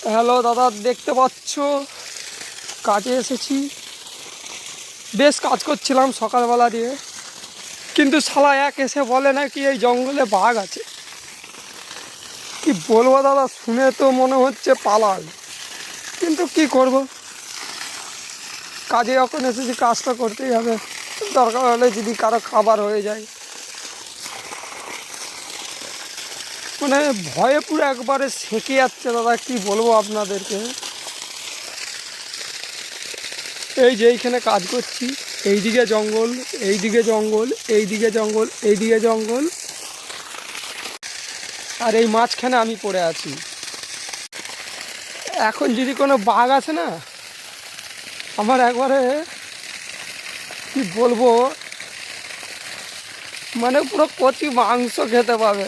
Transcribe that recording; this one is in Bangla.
হ্যালো দাদা, দেখতে পাচ্ছ কাজে এসেছি। বেশ কাজ করছিলাম সকালবেলা দিয়ে, কিন্তু শালা এক এসে বলে নাকি এই জঙ্গলে বাঘ আছে। কি বলবো দাদা, শুনে তো মনে হচ্ছে পালাই, কিন্তু কি করব, কাজে যখন এসেছি কাজটা করতেই হবে। দরকার হলে যদি কারো খাবার হয়ে যায়, মানে ভয়ে পুরো একবারে সেঁকে যাচ্ছে দাদা। কি বলবো আপনাদেরকে, এই যে এইখানে কাজ করছি, এইদিকে জঙ্গল, এইদিকে জঙ্গল, এইদিকে জঙ্গল, এইদিকে জঙ্গল, আর এই মাঝখানে আমি পড়ে আছি। এখন যদি কোনো বাঘ আসে না, আমার একবারে কি বলবো, মানে পুরো কচি মাংস খেতে পাবে।